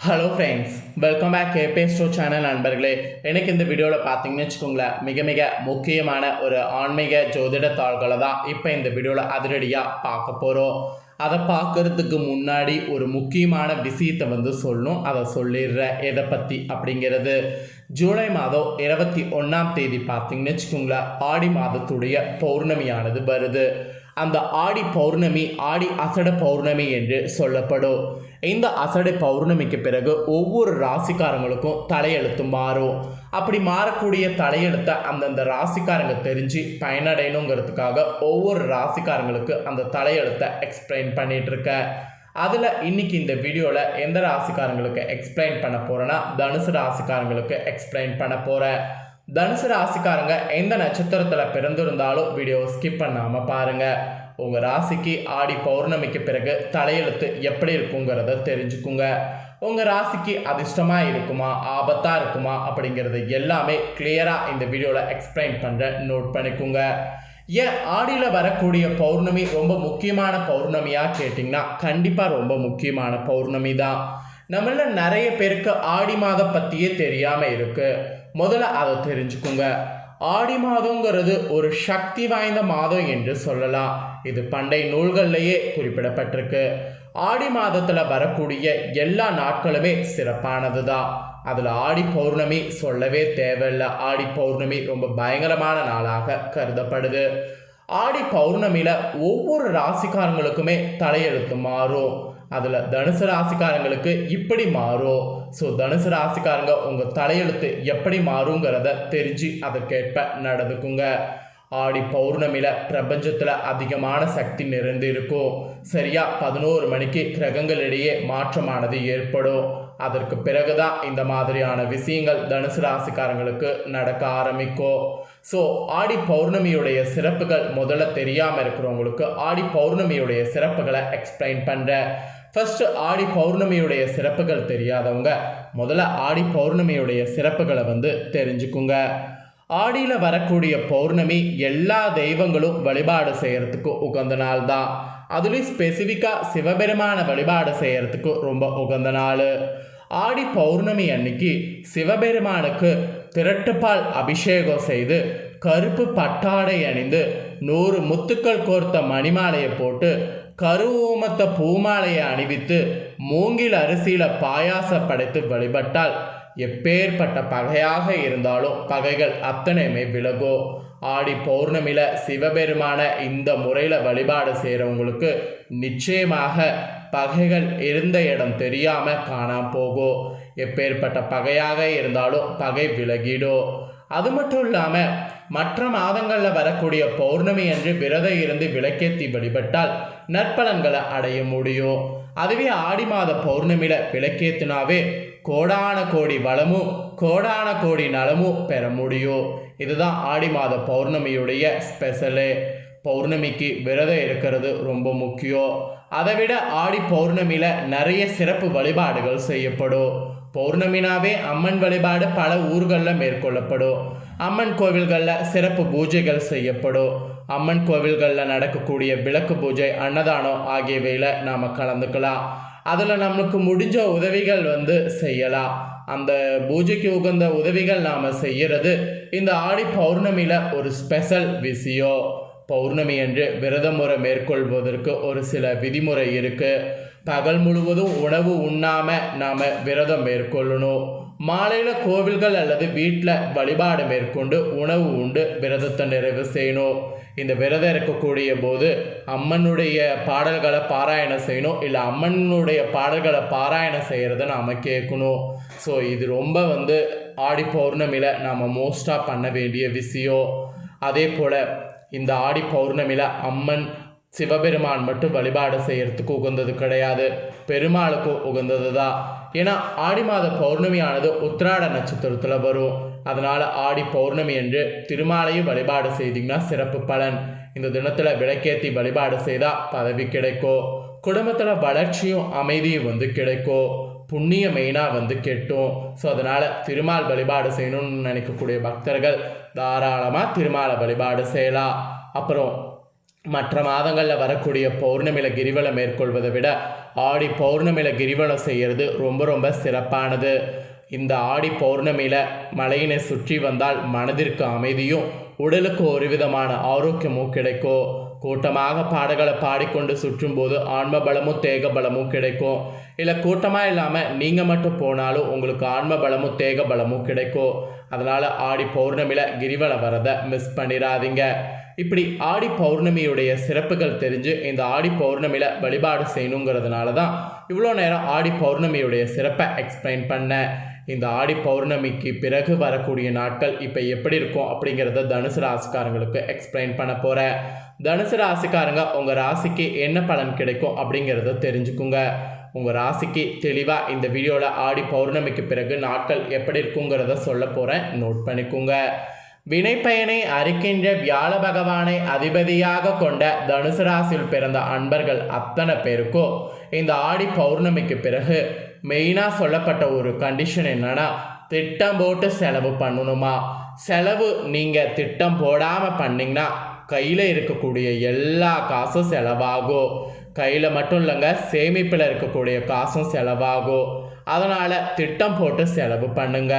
Hello friends, welcome back கேபே ஸ்டோ channel நண்பர்களே. எனக்கு இந்த வீடியோவில் பார்த்தீங்கன்னு வச்சுக்கோங்களேன், மிக மிக முக்கியமான ஒரு ஆன்மீக ஜோதிட தாள்களை தான் இப்போ இந்த வீடியோவில் அதிரடியாக பார்க்க போகிறோம். அதை பார்க்கறதுக்கு முன்னாடி ஒரு முக்கியமான விஷயத்தை சொல்லணும். அதை சொல்லிடுறேன் எதை பற்றி அப்படிங்கிறது. ஜூலை மாதம் 21ஆம் தேதி பார்த்தீங்கன்னு வச்சுக்கோங்களேன், ஆடி மாதத்துடைய பௌர்ணமியானது வருது. அந்த ஆடி பௌர்ணமி ஆடி அசட பௌர்ணமி என்று சொல்லப்படும். இந்த அசடை பௌர்ணமிக்கு பிறகு ஒவ்வொரு ராசிக்காரங்களுக்கும் தலையெழுத்து மாறும். அப்படி மாறக்கூடிய தலையெழுத்தை அந்தந்த ராசிக்காரங்க தெரிஞ்சு பயனடையணுங்கிறதுக்காக ஒவ்வொரு ராசிக்காரங்களுக்கு அந்த தலையெழுத்தை எக்ஸ்பிளைன் பண்ணிட்டு இருக்கேன். அதில் இன்னைக்கு இந்த வீடியோவில் எந்த ராசிக்காரங்களுக்கு எக்ஸ்பிளைன் பண்ண போகிறேன்னா, தனுசு ராசிக்காரங்களுக்கு எக்ஸ்பிளைன் பண்ண போகிறேன். தனுசு ராசிக்காரங்க எந்த நட்சத்திரத்தில் பிறந்திருந்தாலும் வீடியோவை ஸ்கிப் பண்ணாமல் பாருங்கள். உங்கள் ராசிக்கு ஆடி பௌர்ணமிக்கு பிறகு தலையெழுத்து எப்படி இருக்குங்கிறத தெரிஞ்சுக்குங்க. உங்கள் ராசிக்கு அதிர்ஷ்டமாக இருக்குமா, ஆபத்தாக இருக்குமா அப்படிங்கிறது எல்லாமே கிளியராக இந்த வீடியோவில் எக்ஸ்பிளைன் பண்ணுற நோட் பண்ணிக்கோங்க. ஏன் ஆடியில் வரக்கூடிய பௌர்ணமி ரொம்ப முக்கியமான பௌர்ணமியாக கேட்டிங்கன்னா, கண்டிப்பாக ரொம்ப முக்கியமான பௌர்ணமி தான். நம்மள நிறைய பேருக்கு ஆடி மாதம் பற்றியே தெரியாமல் இருக்குது. முதல்ல அதை தெரிஞ்சுக்குங்க. ஆடி மாதங்கிறது ஒரு சக்தி வாய்ந்த மாதம் என்று சொல்லலாம். இது பண்டைய நூல்கள்லேயே குறிப்பிடப்பட்டிருக்கு. ஆடி மாதத்தில் வரக்கூடிய எல்லா நாட்களுமே சிறப்பானது தான். அதில் ஆடி பௌர்ணமி சொல்லவே தேவையில்லை. ஆடி பௌர்ணமி ரொம்ப பயங்கரமான நாளாக கருதப்படுது. ஆடி பௌர்ணமியில் ஒவ்வொரு ராசிக்காரங்களுக்குமே தலையெழுத்து மாறும். அதில் தனுசு ராசிக்காரங்களுக்கு இப்படி மாறும். ஸோ தனுசு ராசிக்காரங்க உங்கள் தலையெழுத்து எப்படி மாறுங்கிறத தெரிஞ்சு அதற்கேற்ப நடந்துக்குங்க. ஆடி பௌர்ணமியில் பிரபஞ்சத்தில் அதிகமான சக்தி நிறைந்து இருக்கும். சரியாக 11 மணிக்கு கிரகங்களிடையே மாற்றமானது ஏற்படும். அதற்கு பிறகுதான் இந்த மாதிரியான விஷயங்கள் தனுசு ராசிக்காரங்களுக்கு நடக்க ஆரம்பிக்கும். ஸோ ஆடி பௌர்ணமியுடைய சிறப்புகள் முதல்ல தெரியாமல் இருக்கிறவங்களுக்கு ஆடி பௌர்ணமியுடைய சிறப்புகளை எக்ஸ்பிளைன் பண்ணுறேன். ஃபஸ்ட்டு ஆடி பௌர்ணமியுடைய சிறப்புகள் தெரியாதவங்க முதல்ல ஆடி பௌர்ணமியுடைய சிறப்புகளை தெரிஞ்சுக்குங்க. ஆடியில் வரக்கூடிய பௌர்ணமி எல்லா தெய்வங்களும் வழிபாடு செய்கிறதுக்கு உகந்த நாள் தான். அதுலேயும் ஸ்பெசிஃபிக்காக சிவபெருமான வழிபாடு செய்கிறதுக்கு ரொம்ப உகந்த நாள். ஆடி பௌர்ணமி அன்னைக்கு சிவபெருமானுக்கு திரட்டுப்பால் அபிஷேகம் செய்து கருப்பு பட்டாடை அணிந்து 100 முத்துக்கள் கோர்த்த மணிமாலையை போட்டு கருவூமத்த பூமாலையை அணிவித்து மூங்கில் அரிசியில் பாயாசம் படைத்து வழிபட்டால் எப்பேற்பட்ட பகையாக இருந்தாலும் பகைகள் அத்தனையுமே விலகும். ஆடி பௌர்ணமியில் சிவபெருமான இந்த முறையில் வழிபாடு செய்கிறவங்களுக்கு நிச்சயமாக பகைகள் இருந்த இடம் தெரியாமல் காணாம போகும். எப்பேற்பட்ட பகையாக இருந்தாலும் பகை விலகிடும். அது மட்டும் இல்லாமல் மற்ற மாதங்களில் வரக்கூடிய பௌர்ணமி என்று விரதம் இருந்து விளக்கேற்றி வழிபட்டால் நற்பலன்களை அடைய முடியும். அதுவே ஆடி மாத பௌர்ணமியில் விளக்கேற்றினாவே கோடான கோடி வளமும் கோடான கோடி நலமும் பெற முடியும். இதுதான் ஆடி மாத பௌர்ணமியுடைய ஸ்பெஷலு. பௌர்ணமிக்கு விரதம் இருக்கிறது ரொம்ப முக்கியம். அதை விட ஆடி பௌர்ணமியில் நிறைய சிறப்பு வழிபாடுகள் செய்யப்படும். பௌர்ணமினாவே அம்மன் வழிபாடு பல ஊர்களில் மேற்கொள்ளப்படும். அம்மன் கோவில்களில் சிறப்பு பூஜைகள் செய்யப்படும். அம்மன் கோவில்களில் நடக்கக்கூடிய விளக்கு பூஜை, அன்னதானம் ஆகியவையில் நாம் கலந்துக்கலாம். அதில் நம்மளுக்கு முடிஞ்ச உதவிகள் செய்யலாம். அந்த பூஜைக்கு உகந்த உதவிகள் நாம் செய்கிறது இந்த ஆடி பௌர்ணமியில் ஒரு ஸ்பெஷல் விஷயம். பௌர்ணமி என்று விரத முறை மேற்கொள்வதற்கு ஒரு சில விதிமுறை இருக்குது. பகல் முழுவதும் உணவு உண்ணாமல் நாம் விரதம் மேற்கொள்ளணும். மாலையில் கோவில்கள் அல்லது வீட்டில் வழிபாடு மேற்கொண்டு உணவு உண்டு விரதத்தை நிறைவு செய்யணும். இந்த விரதம் இருக்கக்கூடிய போது அம்மனுடைய பாடல்களை பாராயணம் செய்யணும். இல்லை அம்மனுடைய பாடல்களை பாராயணம் செய்கிறத நாம் கேட்கணும். ஸோ இது ரொம்ப ஆடி பௌர்ணமியில் நாம் மோஸ்ட்டாக பண்ண வேண்டிய விஷயம். அதே போல் இந்த ஆடி பௌர்ணமியில் அம்மன் சிவபெருமான் மட்டும் வழிபாடு செய்கிறதுக்கு உகந்தது கிடையாது, பெருமாளுக்கும் உகந்தது தான். ஏன்னா ஆடி மாத பௌர்ணமியானது உத்திராட நட்சத்திரத்தில் வரும். அதனால் ஆடி பௌர்ணமி என்று திருமாலையும் வழிபாடு செய்திங்கன்னா சிறப்பு பலன். இந்த தினத்தில் விளக்கேற்றி வழிபாடு செய்தால் பதவி கிடைக்கும். குடும்பத்தில் வளர்ச்சியும் அமைதியும் கிடைக்கும். புண்ணிய மெயினாக கெட்டும். ஸோ அதனால் திருமால் வழிபாடு செய்யணும்னு நினைக்கக்கூடிய பக்தர்கள் தாராளமாக திருமாலை வழிபாடு செய்யலாம். அப்புறம் மற்ற மாதங்களில் வரக்கூடிய பௌர்ணமியில் கிரிவலம் மேற்கொள்வதை விட ஆடி பௌர்ணமியில் கிரிவலம் செய்கிறது ரொம்ப ரொம்ப சிறப்பானது. இந்த ஆடி பௌர்ணமியில் மலையினை சுற்றி வந்தால் மனதிற்கு அமைதியும் உடலுக்கு ஒரு விதமான ஆரோக்கியமும் கிடைக்கும். கூட்டமாக பாடல்களை பாடிக்கொண்டு சுற்றும்போது ஆன்ம பலமும் தேக பலமும் கிடைக்கும். இல்லை கூட்டமாக இல்லாமல் நீங்கள் மட்டும் போனாலும் உங்களுக்கு ஆன்ம பலமும் தேக பலமும் கிடைக்கும். அதனால் ஆடி பௌர்ணமியில் கிரிவலம் வரதை மிஸ் பண்ணிடாதீங்க. இப்படி ஆடி பௌர்ணமியுடைய சிறப்புகள் தெரிஞ்சு இந்த ஆடி பௌர்ணமியில் வழிபாடு செய்யணுங்கிறதுனால தான் இவ்வளோ நேரம் ஆடி பௌர்ணமியுடைய சிறப்பை எக்ஸ்பிளைன் பண்ணேன். இந்த ஆடி பௌர்ணமிக்கு பிறகு வரக்கூடிய நாட்கள் இப்போ எப்படி இருக்கும் அப்படிங்கிறத தனுசு ராசிக்காரங்களுக்கு எக்ஸ்பிளைன் பண்ண போகிறேன். தனுசு ராசிக்காரங்க உங்கள் ராசிக்கு என்ன பலன் கிடைக்கும் அப்படிங்கிறத தெரிஞ்சுக்குங்க. உங்கள் ராசிக்கு தெளிவாக இந்த வீடியோவில் ஆடி பௌர்ணமிக்கு பிறகு நாட்கள் எப்படி இருக்குங்கிறத சொல்ல போகிறேன், நோட் பண்ணிக்கோங்க. வினைப்பயனை அறிக்கின்ற வியாழ பகவானை அதிபதியாக கொண்ட தனுசு ராசியில் பிறந்த அன்பர்கள் அத்தனை பேருக்கும் இந்த ஆடி பௌர்ணமிக்கு பிறகு மெயினாக சொல்லப்பட்ட ஒரு கண்டிஷன் என்னன்னா, திட்டம் போட்டு செலவு பண்ணணுமா. செலவு நீங்கள் திட்டம் போடாமல் பண்ணிங்கன்னா கையில் இருக்கக்கூடிய எல்லா காசும் செலவாகும். கையில் மட்டும் இல்லைங்க, சேமிப்பில் இருக்கக்கூடிய காசும் செலவாகும். அதனால் திட்டம் போட்டு செலவு பண்ணுங்க.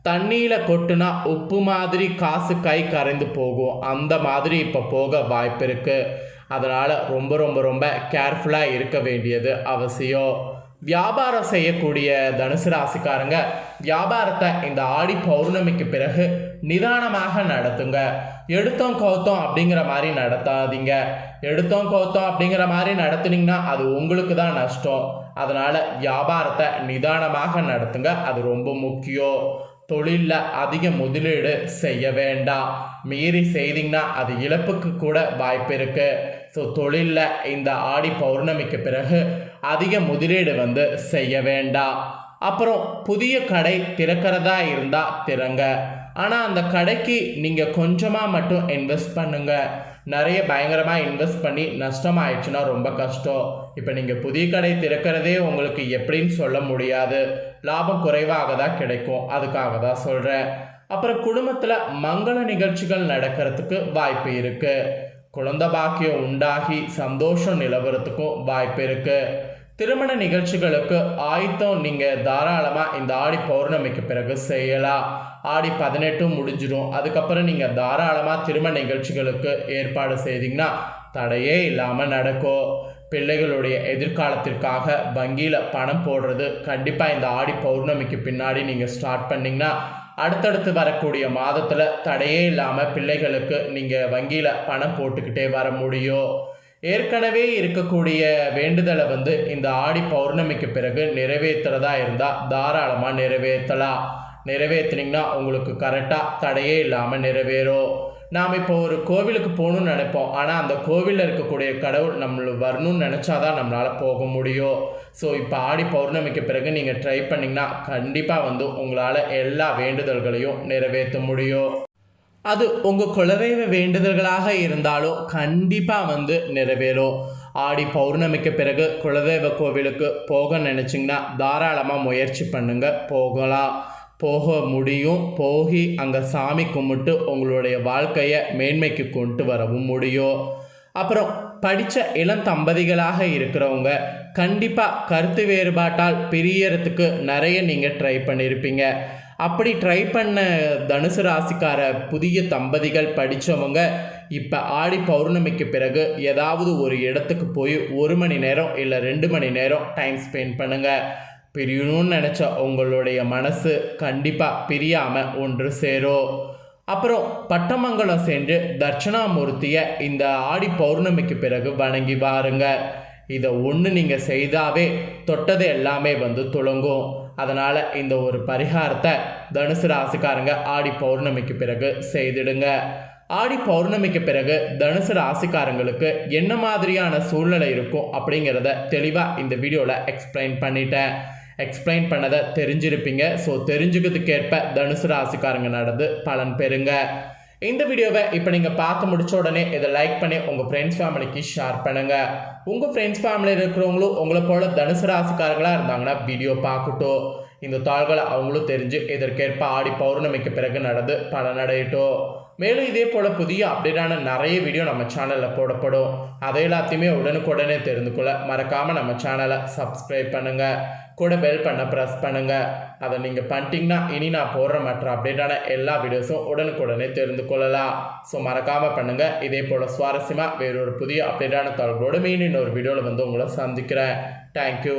தண்ணியில் கொட்டுனா உப்பு மாதிரி காசு கை கரைந்து போகும், அந்த மாதிரி இப்போ போக வாய்ப்பு இருக்குது. அதனால் ரொம்ப ரொம்ப ரொம்ப கேர்ஃபுல்லாக இருக்க வேண்டியது அவசியம். வியாபாரம் செய்யக்கூடிய தனுசு ராசிக்காரங்க வியாபாரத்தை இந்த ஆடி பௌர்ணமிக்கு பிறகு நிதானமாக நடத்துங்க. எடுத்தோம் கவுத்தோம் அப்படிங்கிற மாதிரி நடத்தாதீங்க. எடுத்தோம் கவுத்தோம் அப்படிங்கிற மாதிரி நடத்துனீங்கன்னா அது உங்களுக்கு தான் நஷ்டம். அதனால் வியாபாரத்தை நிதானமாக நடத்துங்க, அது ரொம்ப முக்கியம். தொழிலில் அதிக முதலீடு செய்ய வேண்டாம். மீறி செய்தீங்கன்னா அது இழப்புக்கு கூட வாய்ப்பு இருக்குது. ஸோ தொழிலில் இந்த ஆடி பௌர்ணமிக்கு பிறகு அதிக முதலீடு செய்ய வேண்டாம். அப்புறம் புதிய கடை திறக்கிறதா இருந்தால் திறங்க. ஆனால் அந்த கடைக்கு நீங்கள் கொஞ்சமாக மட்டும் இன்வெஸ்ட் பண்ணுங்கள். நிறைய பயங்கரமாக இன்வெஸ்ட் பண்ணி நஷ்டமாயிடுச்சுன்னா ரொம்ப கஷ்டம். இப்போ நீங்கள் புதிய கடை திறக்கிறதே உங்களுக்கு எப்படின்னு சொல்ல முடியாது, லாபம் குறைவாக தான் கிடைக்கும். அதுக்காக தான் சொல்கிறேன். அப்புறம் குடும்பத்தில் மங்கள நிகழ்ச்சிகள் நடக்கிறதுக்கு வாய்ப்பு இருக்குது. குழந்தை பாக்கியம் உண்டாகி சந்தோஷம் நிலவரத்துக்கும் வாய்ப்பு இருக்குது. திருமண நிகழ்ச்சிகளுக்கு ஆயத்தம் நீங்கள் தாராளமாக இந்த ஆடி பௌர்ணமிக்கு பிறகு செய்யலாம். ஆடி 18 முடிஞ்சிடும். அதுக்கப்புறம் நீங்கள் தாராளமாக திருமண நிகழ்ச்சிகளுக்கு ஏற்பாடு செய்தீங்கன்னா தடையே இல்லாமல் நடக்கும். பிள்ளைகளுடைய எதிர்காலத்திற்காக வங்கியில் பணம் போடுறது கண்டிப்பாக இந்த ஆடி பௌர்ணமிக்கு பின்னாடி நீங்கள் ஸ்டார்ட் பண்ணிங்கன்னா அடுத்தடுத்து வரக்கூடிய மாதத்தில் தடையே இல்லாமல் பிள்ளைகளுக்கு நீங்கள் வங்கியில் பணம் போட்டுக்கிட்டே வர முடியும். ஏற்கனவே இருக்கக்கூடிய வேண்டுதலை இந்த ஆடி பௌர்ணமிக்கு பிறகு நிறைவேற்றுறதா இருந்தால் தாராளமாக நிறைவேற்றலாம். நிறைவேற்றினீங்கன்னா உங்களுக்கு கரெக்டாக தடையே இல்லாமல் நிறைவேறும். நாம் இப்போ ஒரு கோவிலுக்கு போகணும்னு நினைப்போம், ஆனால் அந்த கோவிலில் இருக்கக்கூடிய கடவுள் நம்மளுக்கு வரணும்னு நினச்சாதான் நம்மளால் போக முடியும். ஸோ இப்போ ஆடி பௌர்ணமிக்கு பிறகு நீங்கள் ட்ரை பண்ணிங்கன்னா கண்டிப்பாக உங்களால் எல்லா வேண்டுதல்களையும் நிறைவேற்ற முடியும். அது உங்கள் குலதெய்வ வேண்டுதல்களாக இருந்தாலும் கண்டிப்பாக நிறைவேறும். ஆடி பௌர்ணமிக்கு பிறகு குலதெய்வ கோவிலுக்கு போக நினச்சிங்கன்னா தாராளமாக முயற்சி பண்ணுங்க, போகலாம், போக முடியும். போகி அங்கே சாமி கும்பிட்டு உங்களுடைய வாழ்க்கையை மேன்மைக்கு கொண்டு வரவும் முடியும். அப்புறம் படித்த இளம் தம்பதிகளாக இருக்கிறவங்க கண்டிப்பாக கருத்து வேறுபாட்டால் பிரியறதுக்கு நிறைய நீங்கள் ட்ரை பண்ணியிருப்பீங்க. அப்படி ட்ரை பண்ண தனுசு ராசிக்கார புதிய தம்பதிகள் படித்தவங்க இப்போ ஆடி பௌர்ணமிக்கு பிறகு ஏதாவது ஒரு இடத்துக்கு போய் 1 மணி நேரம் இல்லை 2 மணி நேரம் டைம் ஸ்பெண்ட் பண்ணுங்கள். பிரியணும்னு நினச்ச உங்களுடைய மனசு கண்டிப்பாக பிரியாமல் ஒன்று சேரும். அப்புறம் பட்டமங்கலம் சென்று தட்சிணாமூர்த்தியை இந்த ஆடி பௌர்ணமிக்கு பிறகு வணங்கி வாருங்க. இதை ஒன்று நீங்கள் செய்தாவே தொட்டது எல்லாமே துளங்கும். அதனால் இந்த ஒரு பரிகாரத்தை தனுசு ராசிக்காரங்க ஆடி பௌர்ணமிக்கு பிறகு செய்திடுங்க. ஆடி பௌர்ணமிக்கு பிறகு தனுசு ராசிக்காரங்களுக்கு என்ன மாதிரியான சூழ்நிலை இருக்கும் அப்படிங்கிறத தெளிவாக இந்த வீடியோவில் எக்ஸ்பிளைன் பண்ணிட்டேன். எக்ஸ்பிளைன் பண்ணதை தெரிஞ்சிருப்பீங்க. ஸோ தெரிஞ்சுக்கிறதுக்கேற்ப தனுசு ராசிக்காரங்க நடந்து பலன் பெறுங்க. இந்த வீடியோவை இப்போ நீங்கள் பார்த்து முடிச்ச உடனே இதை லைக் பண்ணி உங்கள் ஃப்ரெண்ட்ஸ் ஃபேமிலிக்கு ஷேர் பண்ணுங்கள். உங்கள் ஃப்ரெண்ட்ஸ் ஃபேமிலியில் இருக்கிறவங்களும் உங்களை போல தனுசு ராசிக்காரங்களாக இருந்தாங்கன்னா வீடியோ பார்க்கட்டும். இந்த தாள்களை அவங்களும் தெரிஞ்சு இதற்கேற்ப ஆடி பௌர்ணமிக்கு பிறகு நடந்து பலனடையட்டும். மேலும் இதே போல் புதிய அப்டேட்டான நிறைய வீடியோ நம்ம சேனலில் போடப்படும். அதை எல்லாத்தையுமே உடனுக்குடனே தெரிந்து கொள்ள மறக்காமல் நம்ம சேனலை சப்ஸ்கிரைப் பண்ணுங்கள். கூட பெல் பண்ண ப்ரெஸ் பண்ணுங்கள். அதை நீங்கள் பண்ணிட்டீங்கன்னா இனி நான் போடுற மற்ற அப்டேட்டான எல்லா வீடியோஸும் உடனுக்குடனே தெரிந்து கொள்ளலாம். ஸோ மறக்காமல் பண்ணுங்கள். இதே போல் சுவாரஸ்யமாக வேறொரு புதிய அப்டேட்டான தகவலோடு மீண்டும் இன்னொரு வீடியோவில் வந்து உங்களை சந்திக்கிறேன். தேங்க்யூ.